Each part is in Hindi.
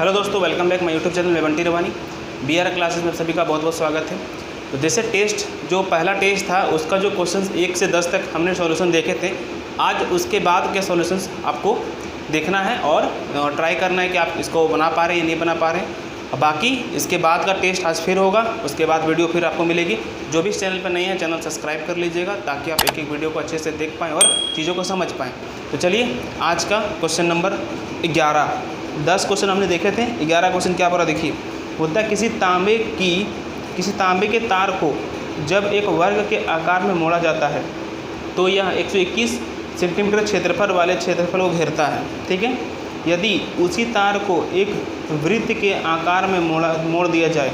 हेलो दोस्तों, welcome back my YouTube channel में बंटी रवानी बीआर क्लासेस में सभी का बहुत बहुत स्वागत है। तो जैसे टेस्ट जो पहला टेस्ट था उसका जो क्वेश्चंस 1 से 10 तक हमने सॉल्यूशन देखे थे, आज उसके बाद के सॉल्यूशंस आपको देखना है और ट्राई करना है कि आप इसको बना पा रहे हैं या नहीं बना पा रहे हैं। और बाकी इसके बाद का टेस्ट आज फिर होगा, उसके बाद वीडियो फिर आपको मिलेगी। जो भी इस चैनल पर नहीं है चैनल सब्सक्राइब कर लीजिएगा ताकि आप एक एक वीडियो को अच्छे से देख पाएँ और चीज़ों को समझ पाएँ। तो चलिए आज का क्वेश्चन नंबर 11। 10 क्वेश्चन हमने देखे थे, 11 क्वेश्चन क्या पूरा देखिए। होता है किसी तांबे के तार को जब एक वर्ग के आकार में मोड़ा जाता है तो यह 121 सेंटीमीटर क्षेत्रफल वाले क्षेत्रफल को घेरता है। ठीक है, यदि उसी तार को एक वृत्त के आकार में मोड़ दिया जाए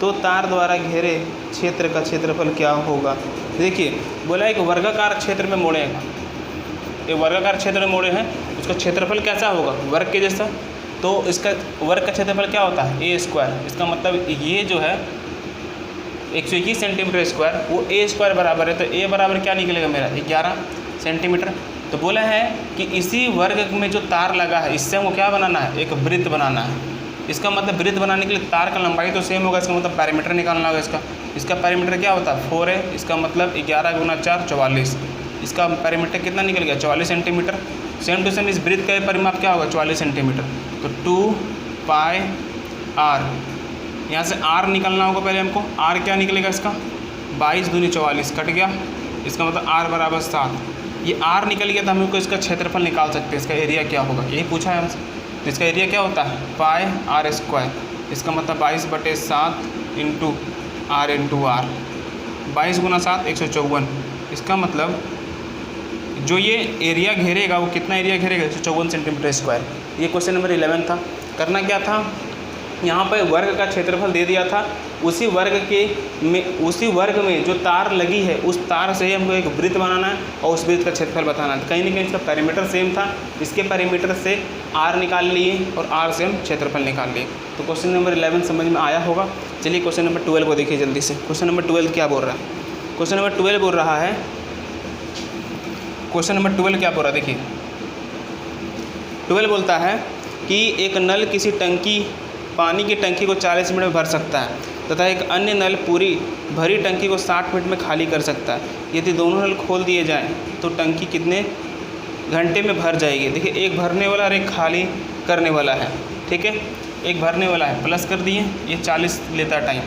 तो तार द्वारा घेरे क्षेत्र का क्षेत्रफल क्या होगा। देखिए बोला एक वर्गाकार क्षेत्र में मोड़ेगा, एक वर्गाकार क्षेत्र में मोड़े हैं, उसका क्षेत्रफल कैसा होगा, वर्ग के जैसा। तो इसका वर्ग का क्षेत्रफल क्या होता है, ए स्क्वायर। इसका मतलब ये जो है 121 सेंटीमीटर स्क्वायर, वो ए स्क्वायर बराबर है। तो ए बराबर क्या निकलेगा मेरा 11 सेंटीमीटर। तो बोला है कि इसी वर्ग में जो तार लगा है इससे हमको क्या बनाना है, एक वृत्त बनाना है। इसका मतलब वृत्त बनाने के लिए तार का लंबाई तो सेम होगा, इसका मतलब पैरामीटर निकालना होगा। इसका पैरामीटर क्या होता है 4 है। इसका मतलब 11 गुना 4 44। इसका पैरामीटर कितना निकल गया 44 सेंटीमीटर। सेम टू सेम इस वृत्त का परिमाप क्या होगा 44 सेंटीमीटर। तो 2 पाई आर, यहाँ से आर निकलना होगा पहले हमको। आर क्या निकलेगा इसका 22 दूनी 44 कट गया। इसका मतलब आर बराबर 7। ये आर निकल गया तो हम लोग इसका क्षेत्रफल निकाल सकते हैं, इसका एरिया क्या होगा, यही पूछा है हमसे। तो इसका एरिया क्या होता है पाई आर स्क्वायर। इसका मतलब 22/7 इंटू आर 22 गुना 7 154। इसका मतलब जो ये एरिया घेरेगा वो कितना एरिया घेरेगा 154 सेंटीमीटर स्क्वायर। ये क्वेश्चन नंबर 11 था। करना क्या था, यहाँ पर वर्ग का क्षेत्रफल दे दिया था, उसी वर्ग में जो तार लगी है उस तार से ही हमको एक वृत्त बनाना है और उस वृत्त का क्षेत्रफल बताना है। कहीं ना कहीं इसका पैरामीटर सेम था, इसके पैरामीटर से आर निकाल लिए और आर से हम क्षेत्रफल निकाल लिए। तो क्वेश्चन नंबर 11 समझ में आया होगा। चलिए क्वेश्चन नंबर 12 को देखिए जल्दी से। क्वेश्चन नंबर 12 क्या बोल रहा है, क्वेश्चन नंबर 12 बोल रहा है, क्वेश्चन नंबर 12 क्या बोल रहा है देखिए। 12 बोलता है कि एक नल किसी पानी की टंकी को 40 मिनट में भर सकता है तथा एक अन्य नल पूरी भरी टंकी को 60 मिनट में खाली कर सकता है। यदि दोनों नल खोल दिए जाएं तो टंकी कितने घंटे में भर जाएगी। देखिए एक भरने वाला और एक खाली करने वाला है। ठीक है, एक भरने वाला है प्लस कर दिए, ये 40 लेता है टाइम,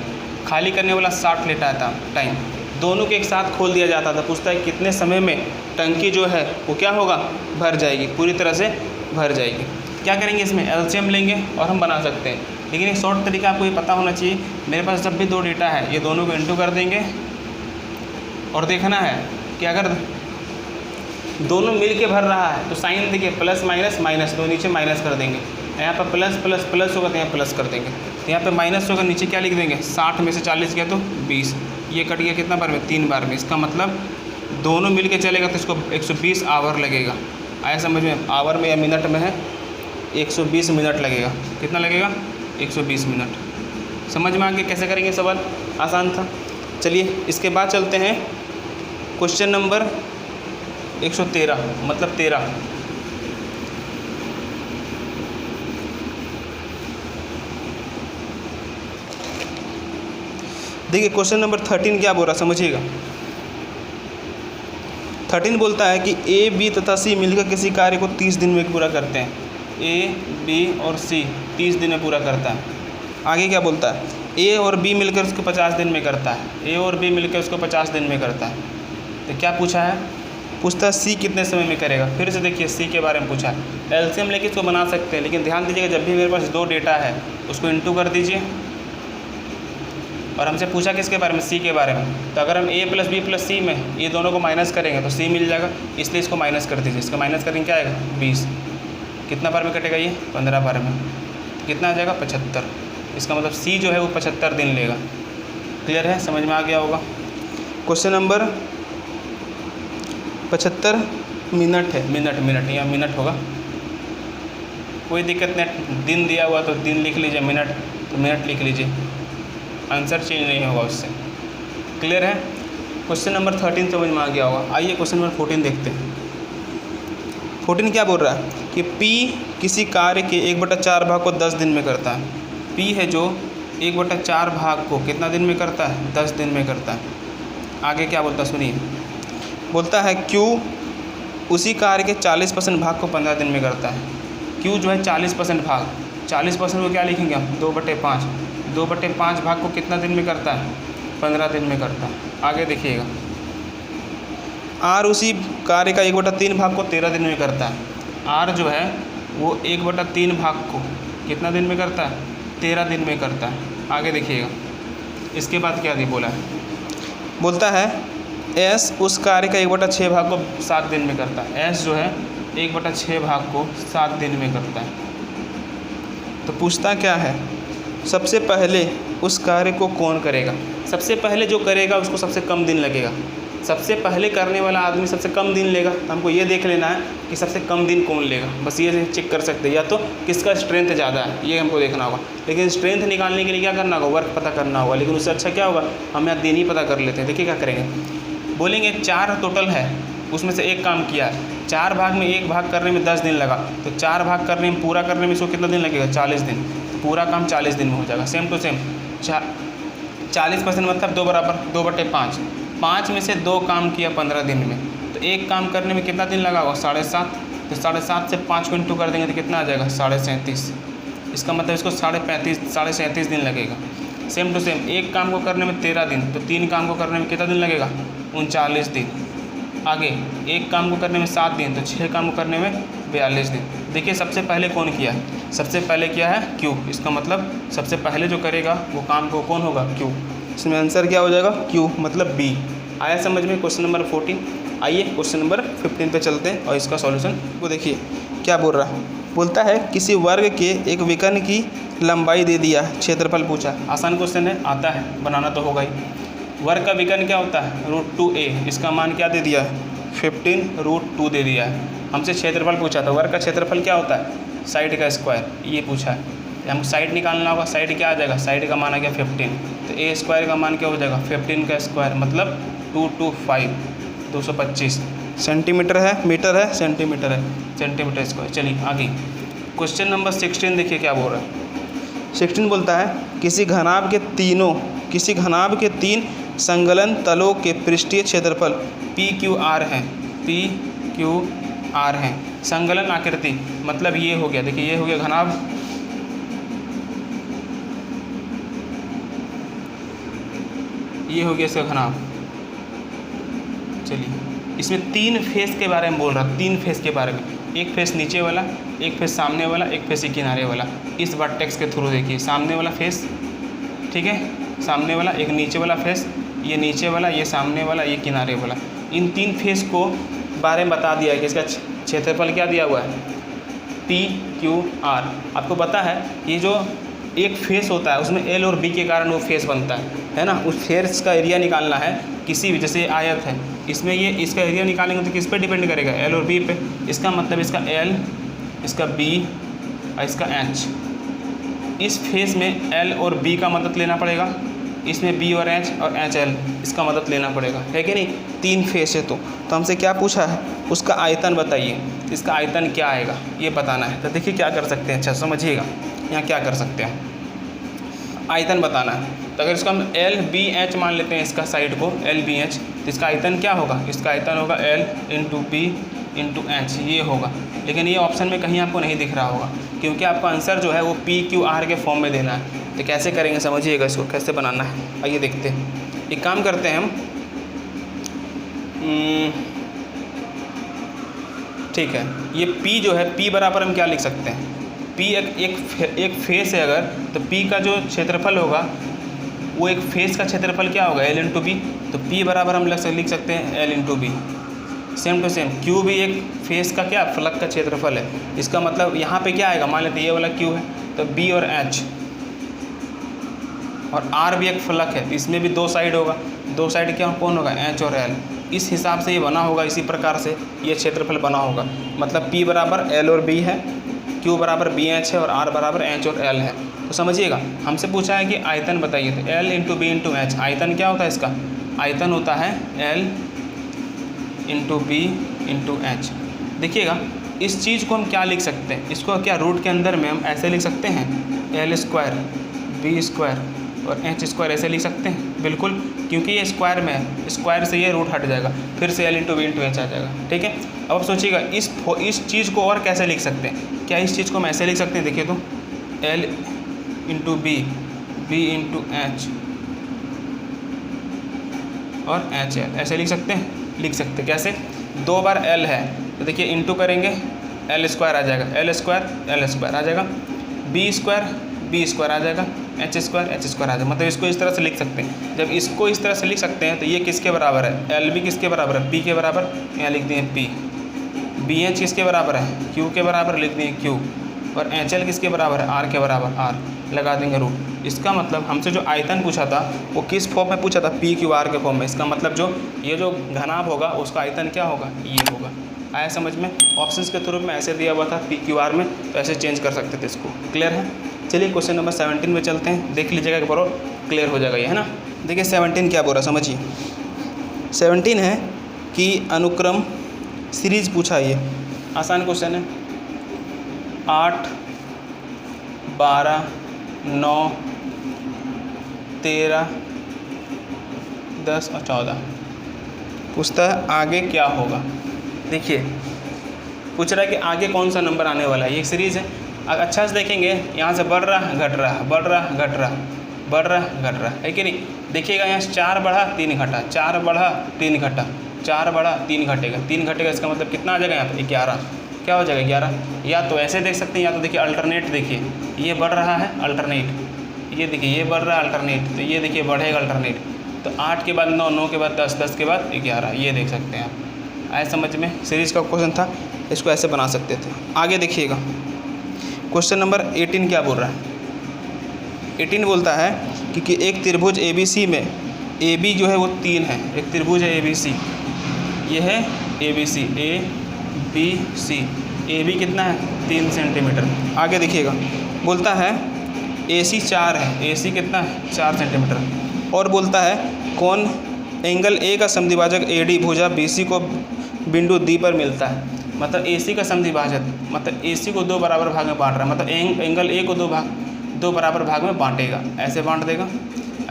खाली करने वाला 60 लेता था टाइम। दोनों के एक साथ खोल दिया जाता था। पूछता है कितने समय में टंकी जो है वो क्या होगा भर जाएगी, पूरी तरह से भर जाएगी। क्या करेंगे, इसमें एलसीएम लेंगे और हम बना सकते हैं। लेकिन एक शॉर्ट तरीका आपको ये पता होना चाहिए। मेरे पास जब भी दो डेटा है ये दोनों को इंटू कर देंगे और देखना है कि अगर दोनों मिल के भर रहा है तो साइन देखिए प्लस माइनस माइनस, दो नीचे माइनस कर देंगे। यहाँ पर प्लस प्लस प्लस होगा तो यहाँ प्लस कर देंगे। तो यहाँ पे माइनस होगा, नीचे क्या लिख देंगे 60 में से 40 गया तो 20। ये कट गया कितना बार में 3 बार में। इसका मतलब दोनों मिल के चलेगा तो इसको 120 आवर लगेगा। आया समझ में, आवर में या मिनट में है 120 मिनट लगेगा। कितना लगेगा 120 मिनट। समझ में आ गया कैसे करेंगे सवाल, आसान था। चलिए इसके बाद चलते हैं क्वेश्चन नंबर 113 मतलब 13। देखिए क्वेश्चन नंबर 13 क्या बोल रहा समझिएगा। 13 बोलता है कि ए बी तथा सी मिलकर किसी कार्य को 30 दिन में पूरा करते हैं। ए बी और सी 30 दिन में पूरा करता है। आगे क्या बोलता है, ए और बी मिलकर उसको 50 दिन में करता है। ए और बी मिलकर उसको 50 दिन में करता है। तो क्या पूछा है, पूछता है सी कितने समय में करेगा। फिर से देखिए सी के बारे में पूछा है। एलसीएम लेके इसको बना सकते हैं, लेकिन ध्यान दीजिएगा जब भी मेरे पास दो डेटा है उसको इंटू कर दीजिए। और हमसे पूछा किसके बारे में, सी के बारे में। तो अगर हम ए प्लस बी प्लस सी में ये दोनों को माइनस करेंगे तो सी मिल जाएगा, इसलिए इसको माइनस कर दीजिए। इसका माइनस करेंगे क्या आएगा 20। कितना बार में कटेगा ये 15 बार में। कितना आ जाएगा 75। इसका मतलब सी जो है वो 75 दिन लेगा। क्लियर है, समझ में आ गया होगा। क्वेश्चन नंबर 75 मिनट है, मिनट या मिनट होगा, कोई दिक्कत नहीं। दिन दिया हुआ तो दिन लिख लीजिए, मिनट तो मिनट लिख लीजिए, आंसर चेंज नहीं होगा उससे। क्लियर है, क्वेश्चन नंबर 13 समझ में आ गया होगा। आइए क्वेश्चन नंबर 14 देखते हैं। 14 क्या बोल रहा है कि P किसी कार्य के 1/4 भाग को 10 दिन में करता है। P है जो 1/4 भाग को कितना दिन में करता है? 10 दिन में करता है। आगे क्या बोलता है सुनिए, बोलता है Q उसी कार्य के 40% भाग को 15 दिन में करता है। Q जो है 40% भाग, 40% को क्या लिखेंगे हम? 2/5। 2/5 भाग को कितना दिन में करता है? 15 दिन में करता है। आगे देखिएगा, R उसी कार्य का 1/3 भाग को 13 दिन में करता है। R जो है वो 1/3 भाग को कितना दिन में करता है? 13 दिन में करता है। आगे देखिएगा, इसके बाद क्या बोला है, बोलता है S उस कार्य का 1/6 भाग को 7 दिन में करता है। S जो है 1/6 भाग को 7 दिन में करता है। तो पूछता क्या है, सबसे पहले उस कार्य को कौन करेगा? सबसे पहले जो करेगा उसको सबसे कम दिन लगेगा। सबसे पहले करने वाला आदमी सबसे कम दिन लेगा। तो हमको ये देख लेना है कि सबसे कम दिन कौन लेगा, बस ये चेक कर सकते हैं। या तो किसका स्ट्रेंथ ज़्यादा है ये हमको देखना होगा, लेकिन स्ट्रेंथ निकालने के लिए क्या करना होगा? वर्क पता करना होगा। लेकिन उससे अच्छा क्या होगा, हम यहाँ दिन ही पता कर लेते हैं। देखिए क्या करेंगे, बोलेंगे 4 टोटल है, उसमें से एक काम किया है, 4 भाग में 1 भाग करने में 10 दिन लगा, तो 4 भाग करने में पूरा करने में इसको कितना दिन लगेगा? 40 दिन। पूरा काम 40 दिन में हो जाएगा। सेम टू सेम 40% मतलब 2 बराबर 2/5। 5 में से 2 काम किया 15 दिन में, तो एक काम करने में कितना दिन लगा होगा? 7.5। तो 7.5 से 5 को इंटू कर देंगे तो कितना आ जाएगा? 37.5। इसका मतलब इसको 37.5 दिन लगेगा। सेम टू सेम एक काम को करने में 13 दिन, तो 3 काम को करने में कितना दिन लगेगा? 39 दिन। आगे एक काम को करने में 7 दिन, तो 6 काम को करने में 42 दिन। देखिए सबसे पहले कौन किया है? सबसे पहले किया है Q। इसका मतलब सबसे पहले जो करेगा वो काम को कौन होगा? Q। इसमें आंसर क्या हो जाएगा? Q मतलब B। आया समझ में क्वेश्चन नंबर 14। आइए क्वेश्चन नंबर 15 पे चलते हैं और इसका सॉल्यूशन को देखिए क्या बोल रहा है। बोलता है किसी वर्ग के एक विकर्ण की लंबाई दे दिया, क्षेत्रफल पूछा। आसान क्वेश्चन है, आता है, बनाना तो होगा ही। वर्ग का विकर्ण क्या होता है? √2a। इसका मान क्या दे दिया है? 15√2 दे दिया है। हमसे क्षेत्रफल पूछा था। वर्ग का क्षेत्रफल क्या होता है? साइड का स्क्वायर, ये पूछा है। हमको साइड निकालना होगा। साइड क्या आ जाएगा? साइड का मान आ गया 15, तो a स्क्वायर का मान क्या हो जाएगा? 15 का स्क्वायर मतलब 225 सेंटीमीटर है, मीटर है, सेंटीमीटर है, सेंटीमीटर स्क्वायर। चलिए आगे क्वेश्चन नंबर 16 देखिए क्या बोल रहा है। 16 बोलता है किसी घनाभ के 3 संलग्न तलों के पृष्ठीय क्षेत्रफल PQR हैं। PQR हैं। संलग्न आकृति मतलब ये हो गया, देखिए ये हो गया घनाभ, ये हो गया इसका घनाभ। चलिए इसमें 3 फेस के बारे में बोल रहा है, 3 फेस के बारे में। एक फेस नीचे वाला, एक फेस सामने वाला, एक फेस किनारे वाला। इस वर्टेक्स के थ्रू देखिए सामने वाला फेस, ठीक है, सामने वाला, एक नीचे वाला फेस, ये नीचे वाला, ये सामने वाला, ये किनारे वाला। इन 3 फेस को बारे में बता दिया है कि इसका क्षेत्रफल क्या दिया हुआ है? PQR। आपको पता है ये जो एक फेस होता है उसमें L और B के कारण वो फेस बनता है ना। उस फेस का एरिया निकालना है किसी भी, जैसे आयत है, इसमें ये इसका एरिया निकालेंगे तो किस पे डिपेंड करेगा? L और B पे। इसका मतलब इसका L, इसका B और इसका H। इस फेस में L और B का मदद लेना पड़ेगा, इसमें B और H और HL इसका मदद लेना पड़ेगा, है कि नहीं? 3 फेस है। तो हमसे क्या पूछा है? उसका आयतन बताइए। इसका आयतन क्या आएगा ये बताना है। तो देखिए क्या कर सकते हैं, अच्छा समझिएगा, यहाँ क्या कर सकते हैं, आयतन बताना है। तो अगर इसको हम LBH मान लेते हैं, इसका साइड को LBH, तो इसका आयतन क्या होगा? इसका आयतन होगा L × B × H, ये होगा। लेकिन ये ऑप्शन में कहीं आपको नहीं दिख रहा होगा, क्योंकि आपका आंसर जो है वो PQR के फॉर्म में देना है। तो कैसे करेंगे समझिएगा, इसको कैसे बनाना है आइए देखते हैं। एक काम करते हैं हम, ठीक है, ये P जो है, P बराबर हम क्या लिख सकते हैं? P एक फेस है अगर, तो P का जो क्षेत्रफल होगा वो एक फेस का क्षेत्रफल क्या होगा? L × B। तो P बराबर हम लिख सकते हैं L × B। Same to same Q भी एक फेस का क्या? फलक का क्षेत्रफल है। इसका मतलब यहाँ पे क्या आएगा? मान लेते ये वाला Q है, तो B और H, और R भी एक फलक है, इसमें भी 2 साइड होगा। 2 साइड क्या कौन होगा? H और L। इस हिसाब से ये बना होगा, इसी प्रकार से ये क्षेत्रफल बना होगा। मतलब P बराबर L और B है, Q बराबर BH है और R बराबर H और L है। तो समझिएगा हमसे पूछा है कि आयतन बताइए, तो L × B × H। आयतन क्या होता है इसका? आयतन होता है L × B × H। देखिएगा इस चीज़ को हम क्या लिख सकते हैं, इसको क्या रूट के अंदर में हम ऐसे लिख सकते हैं L² B² और H² ऐसे लिख सकते हैं, बिल्कुल, क्योंकि ये स्क्वायर में है, स्क्वायर से ये रूट हट जाएगा, फिर से L × B × H आ जाएगा। ठीक है, अब सोचिएगा इस चीज़ को और कैसे लिख सकते हैं। क्या इस चीज़ को हम ऐसे लिख सकते हैं, देखिए तो L × B B × H और HL ऐसे लिख सकते हैं, लिख सकते हैं। कैसे, 2 बार L है तो देखिए इंटू करेंगे L² आ जाएगा, L² आ जाएगा, B² आ जाएगा, H² आ जाएगा। मतलब इसको इस तरह से लिख सकते हैं। जब इसको इस तरह से लिख सकते हैं तो ये किसके बराबर है, LB किसके बराबर है, P के बराबर, यहाँ लिख दिए P। BH किसके बराबर है, Q के बराबर, लिख दिए Q। और HL किसके बराबर है, R के बराबर, R, लगा देंगे रूट। इसका मतलब हमसे जो आयतन पूछा था वो किस फॉर्म में पूछा था, PQR के फॉर्म में। इसका मतलब जो ये जो घनाभ होगा उसका आयतन क्या होगा, ये होगा। आया समझ में। ऑप्शंस के थ्रू में ऐसे दिया हुआ था PQR में, तो ऐसे चेंज कर सकते थे इसको। क्लियर है। चलिए क्वेश्चन नंबर 17 में चलते हैं, देख लीजिएगा एक बार और क्लियर हो जाएगा ये, है ना। देखिए 17 क्या बोल रहा, समझिए। 17 है कि अनुक्रम सीरीज पूछा, ये आसान क्वेश्चन है। 8, 12, 9, 13, 10 और 14 पूछता है आगे क्या होगा। देखिए पूछ रहा है कि आगे कौन सा नंबर आने वाला है। ये एक सीरीज़ है, अच्छा से देखेंगे, यहाँ से बढ़ रहा घट रहा, बढ़ रहा घट रहा, बढ़ रहा घट रहा, है कि नहीं। देखिएगा यहाँ से 4 बढ़ा 3 घटा, 4 बढ़ा 3 घटा, 4 बढ़ा 3 घटेगा, 3 घटेगा, इसका मतलब कितना आ जाएगा यहाँ पे 11। क्या हो जाएगा 11। या तो ऐसे देख सकते हैं, या तो देखिए अल्टरनेट, देखिए ये बढ़ रहा है अल्टरनेट, ये देखिए ये बढ़ रहा है अल्टरनेट, तो ये देखिए बढ़ेगा अल्टरनेट। तो 8 के बाद 9, 9 के बाद 10, 10 के बाद 11, ये देख सकते हैं आप। आए समझ में। सीरीज़ का क्वेश्चन था, इसको ऐसे बना सकते थे। आगे देखिएगा क्वेश्चन नंबर 18 क्या बोल रहा है। 18 बोलता है कि एक त्रिभुज ABC में AB जो है वो 3 है। एक त्रिभुज है ABC, ये है ABC, ABC, AB कितना है 3 सेंटीमीटर। आगे देखिएगा बोलता है AC 4 है, AC कितना है 4 सेंटीमीटर। और बोलता है कौन एंगल A का समद्विभाजक AD भुजा BC को बिंदु D पर मिलता है। मतलब AC का समद्विभाजक, मतलब AC को 2 बराबर भाग में बांट रहा है, मतलब एंगल A को 2 बराबर भाग में बांटेगा, ऐसे बांट देगा।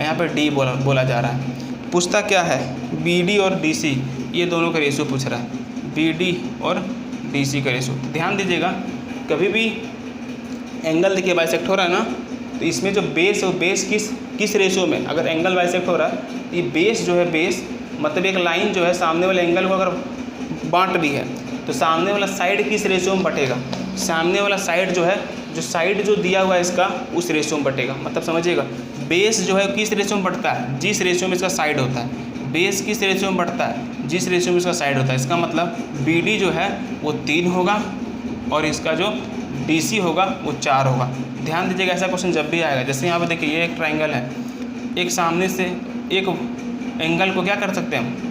यहाँ पे D बोला जा रहा है। पूछता क्या है, BD और DC, ये दोनों का रेशियो पूछ रहा है, BD और DC का रेशियो। ध्यान दीजिएगा, कभी भी एंगल देखिए बाइसेक्ट हो रहा है ना, तो इसमें जो बेस है वो बेस किस रेशियो में, अगर एंगल बाइसेक्ट हो रहा है तो ये बेस जो है, बेस मतलब एक लाइन जो है सामने वाले एंगल को अगर बांट रही है तो सामने वाला साइड किस रेशियो में बटेगा, सामने वाला साइड जो है, जो साइड जो दिया हुआ है इसका उस रेशियो में बटेगा। मतलब समझिएगा, बेस जो है किस रेशियो में बढ़ता है, जिस रेशियो में इसका साइड होता है। बेस किस रेशियो में बढ़ता है, जिस रेशियो में इसका साइड होता है। इसका मतलब BD जो है वो 3 होगा और इसका जो DC होगा वो 4 होगा। ध्यान दीजिएगा, ऐसा क्वेश्चन जब भी आएगा, जैसे यहाँ पे देखिए ये एक ट्राइंगल है, एक सामने से एक एंगल को क्या कर सकते हैं हम,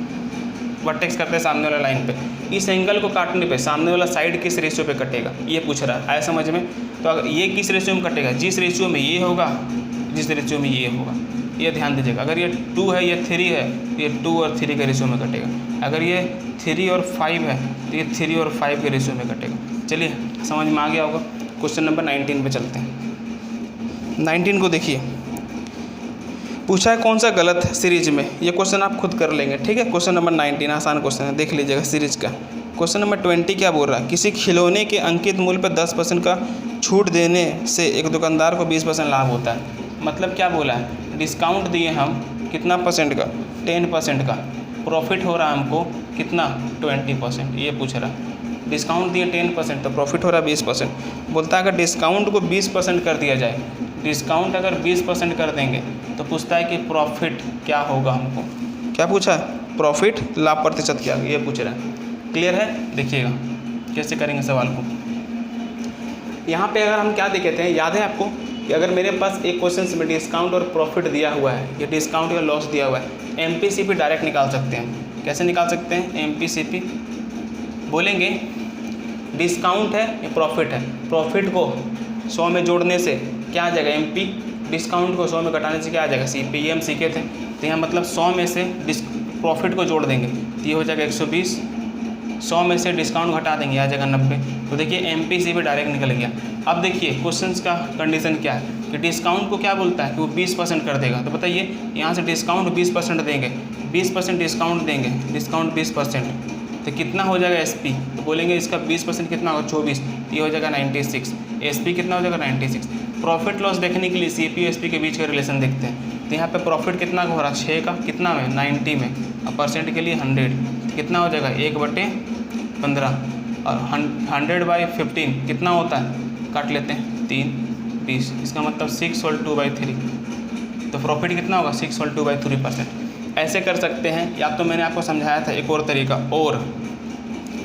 वर्टेक्स करते हैं सामने वाला लाइन पे। इस एंगल को काटने पे सामने वाला साइड किस रेशियो पे कटेगा, ये पूछ रहा है। आया समझ में। तो अगर ये किस रेशियो में कटेगा, जिस रेशियो में ये होगा, जिस रेशियो में ये होगा, ये ध्यान दीजिएगा। अगर ये 2 है, ये 3 है, तो ये 2 और 3 के रेशियो में कटेगा। अगर ये 3 और 5 है तो ये 3 और 5 के रेशियो में कटेगा। चलिए समझ में आ गया होगा। क्वेश्चन नंबर 19 पे चलते हैं। 19 को देखिए, पूछा है कौन सा गलत है सीरीज में। ये क्वेश्चन आप खुद कर लेंगे, ठीक है। क्वेश्चन नंबर 19 आसान क्वेश्चन है, देख लीजिएगा सीरीज का। क्वेश्चन नंबर 20 क्या बोल रहा है, किसी खिलौने के अंकित मूल्य पर 10% का छूट देने से एक दुकानदार को 20% लाभ होता है। मतलब क्या बोला है, डिस्काउंट दिए हम कितना परसेंट का, 10% का, प्रॉफिट हो रहा है हमको कितना 20%, ये पूछ रहा है। डिस्काउंट दिए 10% तो प्रॉफिट हो रहा है 20%। बोलता है अगर डिस्काउंट को 20% कर दिया जाए, डिस्काउंट अगर 20% कर देंगे तो पूछता है कि प्रॉफिट क्या होगा हमको। क्या पूछा है, प्रॉफिट लाभ प्रतिशत क्या, ये पूछ रहा है। क्लियर है। देखिएगा कैसे करेंगे सवाल को। यहाँ पे अगर हम क्या देखे थे, याद है आपको कि अगर मेरे पास एक क्वेश्चन में डिस्काउंट और प्रॉफिट दिया हुआ है, ये डिस्काउंट या लॉस दिया हुआ है, MPCP डायरेक्ट निकाल सकते हैं। कैसे निकाल सकते हैं, MPCP बोलेंगे डिस्काउंट है या प्रॉफिट है, प्रॉफिट को 100 में जोड़ने से क्या आ जाएगा MP, डिस्काउंट को 100 में घटाने से क्या आ जाएगा CP। ये हम सीखे थे। तो यहाँ मतलब 100 में से प्रॉफिट को जोड़ देंगे तो ये हो जाएगा 120 100 में से डिस्काउंट घटा देंगे, आ जाएगा 90। तो देखिए MPC पे डायरेक्ट निकल गया। अब देखिए क्वेश्चंस का कंडीशन क्या है कि डिस्काउंट को क्या बोलता है कि वो 20% कर देगा। तो बताइए यहाँ से डिस्काउंट 20% देंगे, 20% डिस्काउंट देंगे, डिस्काउंट 20%, तो कितना हो जाएगा SP। तो बोलेंगे इसका 20% कितना होगा 24, ये हो जाएगा 96। SP कितना हो जाएगा 96। प्रॉफिट लॉस देखने के लिए CP और SP के बीच का रिलेशन देखते हैं। तो यहाँ पे प्रॉफिट कितना का हो रहा है 6 का, कितना में 90 में, और परसेंट के लिए 100, कितना हो जाएगा 1/15, और 100/15 कितना होता है, काट लेते हैं 3 20, इसका मतलब 6/2/3। तो प्रॉफिट कितना होगा 6/2/3%। ऐसे कर सकते हैं, या तो मैंने आपको समझाया था एक और तरीका। और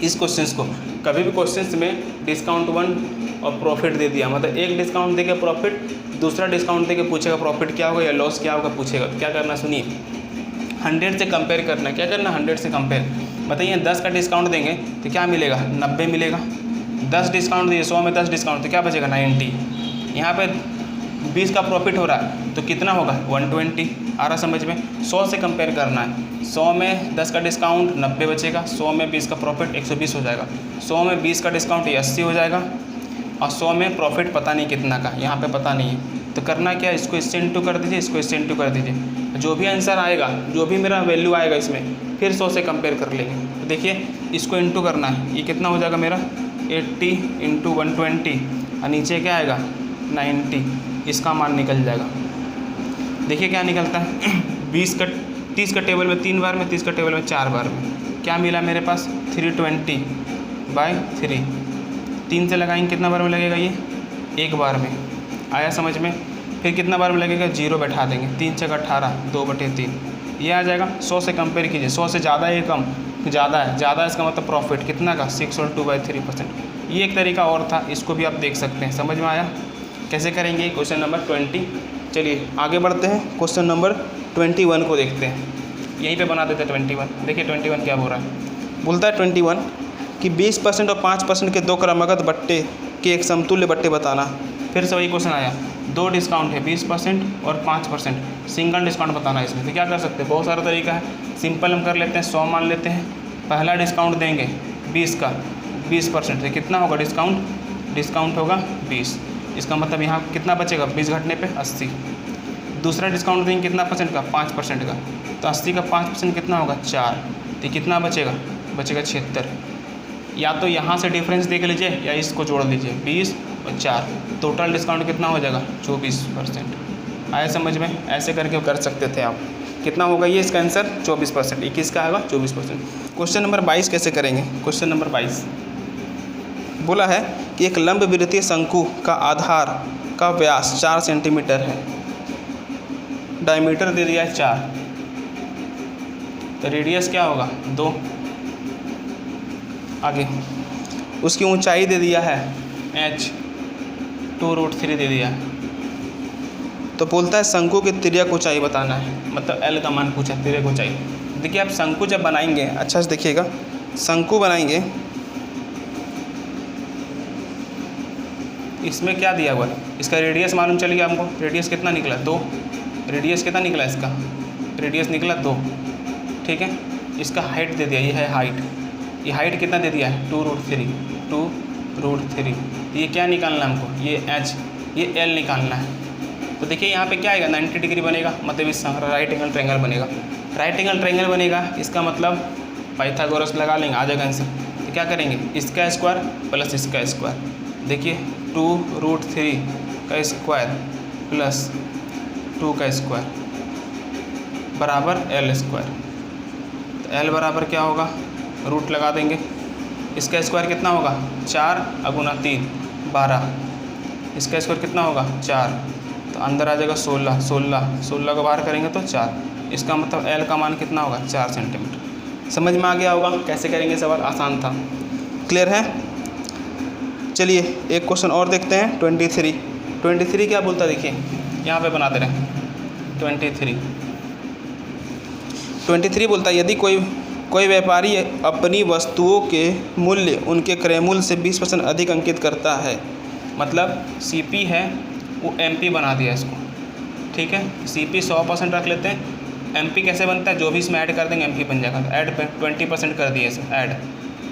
इस क्वेश्चंस को कभी भी क्वेश्चंस में डिस्काउंट 1 और प्रॉफिट दे दिया, मतलब एक डिस्काउंट देके प्रॉफिट, दूसरा डिस्काउंट देके पूछेगा प्रॉफिट क्या होगा या लॉस क्या होगा पूछेगा। क्या करना सुनिए, 100 से कंपेयर करना। क्या करना 100 से कंपेयर, बताइए 10 का डिस्काउंट देंगे तो क्या मिलेगा 90 मिलेगा, 10 डिस्काउंट दिए 100 में 10 डिस्काउंट तो क्या बचेगा 90। यहाँ पे 20 का प्रॉफिट हो रहा है तो कितना होगा 120। आ रहा समझ में। 100 से कंपेयर करना है, 100 में 10 का डिस्काउंट 90 बचेगा, 100 में 20 का प्रॉफिट 120 हो जाएगा, 100 में 20 का डिस्काउंट 80 हो जाएगा, और 100 में प्रॉफिट पता नहीं कितना का, यहाँ पे पता नहीं है। तो करना क्या, इसको इससे इंटू कर दीजिए, इसको इससे इंटू कर दीजिए, जो भी आंसर आएगा, जो भी मेरा वैल्यू आएगा इसमें, फिर 100 से कंपेयर कर लेंगे। तो देखिए इसको इंटू करना है, ये कितना हो जाएगा मेरा 80 × 120, और नीचे क्या आएगा 90, इसका मान निकल जाएगा। देखिए क्या निकलता है 30 का टेबल में 3 बार में, 30 का टेबल में 4 बार में, क्या मिला मेरे पास 320/3। 3 से लगाएंगे कितना बार में लगेगा, ये 1 बार में। आया समझ में। फिर कितना बार में लगेगा 0 बैठा देंगे, 3 × 18 2/3, ये आ जाएगा। 100 से कंपेयर कीजिए, 100 से ज़्यादा है कम, ज़्यादा है, ज़्यादा इसका मतलब प्रॉफिट कितना का 6/2/3%। ये एक तरीका और था, इसको भी आप देख सकते हैं। समझ में आया कैसे करेंगे क्वेश्चन नंबर 20। चलिए आगे बढ़ते हैं, क्वेश्चन नंबर 21 को देखते हैं। यहीं पे बना देते हैं 21। देखिए 21 क्या बोल रहा है, बोलता है 21 कि 20% और 5% के 2 क्रमागत बट्टे के एक समतुल्य बट्टे बताना। फिर से वही क्वेश्चन आया, 2 डिस्काउंट है 20% और 5%, सिंगल डिस्काउंट बताना है इसमें। तो क्या कर सकते हैं, बहुत सारा तरीका है। सिंपल हम कर लेते हैं, 100 मान लेते हैं, पहला डिस्काउंट देंगे 20 का 20%, तो कितना होगा डिस्काउंट होगा 20, इसका मतलब यहाँ कितना बचेगा 20 घटने पे 80। दूसरा डिस्काउंट देंगे कितना परसेंट का 5% का, तो 80 का 5% कितना होगा 4, तो कितना बचेगा 76। या तो यहाँ से डिफरेंस देख लीजिए या इसको जोड़ लीजिए 20 और 4, टोटल डिस्काउंट कितना हो जाएगा 24%। आया समझ में। ऐसे करके कर सकते थे आप। कितना होगा ये इसका आंसर 24%, 21 का आएगा 24%। क्वेश्चन नंबर 22 कैसे करेंगे। क्वेश्चन नंबर 22 बोला है कि एक लंब वृत्तीय शंकु का आधार का व्यास 4 सेंटीमीटर है, डायमीटर दे दिया है 4, तो रेडियस क्या होगा 2। आगे उसकी ऊंचाई दे दिया है h 2√3 दे दिया है। तो बोलता है शंकु की तिर्यक ऊंचाई बताना है, मतलब L का मान पूछा, तिर्यक ऊंचाई। देखिए आप शंकु जब बनाएंगे अच्छा से देखिएगा, शंकु बनाएंगे इसमें क्या दिया हुआ है, इसका रेडियस मालूम चल गया हमको, रेडियस कितना निकला 2, रेडियस कितना निकला इसका, रेडियस निकला 2, ठीक है। इसका हाइट दे दिया, ये है हाइट, ये हाइट कितना दे दिया है 2√3, ये क्या निकालना है हमको, ये h, ये L निकालना है। तो देखिए यहाँ पे क्या आएगा 90 डिग्री बनेगा, मतलब इस राइट एंगल ट्रायंगल बनेगा, राइट एंगल ट्रायंगल बनेगा। इसका मतलब पाइथागोरस लगा लेंगे, आ जाएगा आंसर। तो क्या करेंगे, इसका स्क्वायर प्लस इसका स्क्वायर, देखिए 2√3 का स्क्वायर प्लस 2 का स्क्वायर बराबर L स्क्वायर। तो L बराबर क्या होगा, रूट लगा देंगे, इसका स्क्वायर कितना होगा 4 × 3 12, इसका स्क्वायर कितना होगा 4, तो अंदर आ जाएगा 16 को बाहर करेंगे तो 4, इसका मतलब L का मान कितना होगा 4 सेंटीमीटर। समझ में आ गया होगा कैसे करेंगे, सवाल आसान था, क्लियर है। चलिए एक क्वेश्चन और देखते हैं 23 क्या बोलता है, देखिए यहाँ पे बना दे रहे हैं 23 बोलता है यदि कोई व्यापारी अपनी वस्तुओं के मूल्य उनके क्रय मूल्य से 20% अधिक अंकित करता है, मतलब CP है वो MP बना दिया इसको, ठीक है। CP 100% रख लेते हैं, MP कैसे बनता है, जो भी इसमें ऐड कर देंगे MP बन जाएगा। ऐड पे 20% कर दिए इसे ऐड,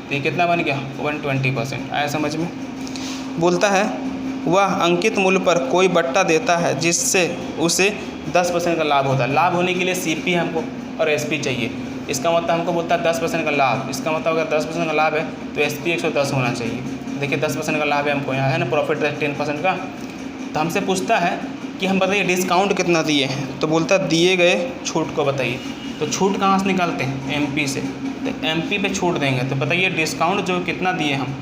तो ये कितना बन गया 120%। आया समझ में। बोलता है वह अंकित मूल्य पर कोई बट्टा देता है जिससे उसे 10% का लाभ होता है। लाभ होने के लिए CP हमको और SP चाहिए। इसका मतलब हमको बोलता है 10% का लाभ। इसका मतलब अगर 10% का लाभ है तो SP 110 होना चाहिए। देखिए 10% का लाभ है हमको, यहाँ है ना प्रॉफिट 10% का। तो हमसे पूछता है कि हम बताइए डिस्काउंट कितना दिए हैं, तो बोलता है दिए गए छूट को बताइए। तो छूट कहाँ से निकालते हैं, MP से। तो MP पे छूट देंगे। तो बताइए डिस्काउंट जो कितना दिए हम,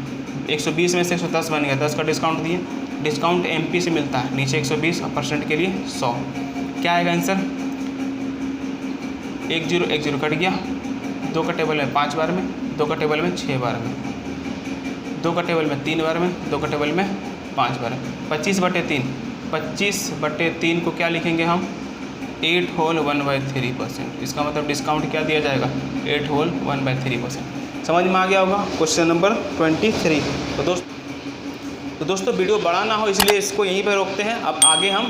120 में से 110 बन गया, 10 का डिस्काउंट दिए। डिस्काउंट MP से मिलता है, नीचे 120 और % के लिए 100। क्या आएगा आंसर, 10 कट गया। 2 का टेबल में 5 बार में, 2 का टेबल में 6 बार में, 2 का टेबल में 3 बार में, 2 का टेबल में 5 बार में। 25/3, 25/3 को क्या लिखेंगे हम, 8 होल 1/3%। इसका मतलब डिस्काउंट क्या दिया जाएगा, 8 होल 1/3%। समझ में आ गया होगा। Question number 23। तो दोस्तों वीडियो बड़ा ना हो इसलिए इसको यहीं पर रोकते हैं। अब आगे हम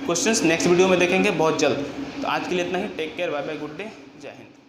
क्वेश्चंस नेक्स्ट वीडियो में देखेंगे बहुत जल्द। तो आज के लिए इतना ही। Take care, bye bye, good day, जय हिंद।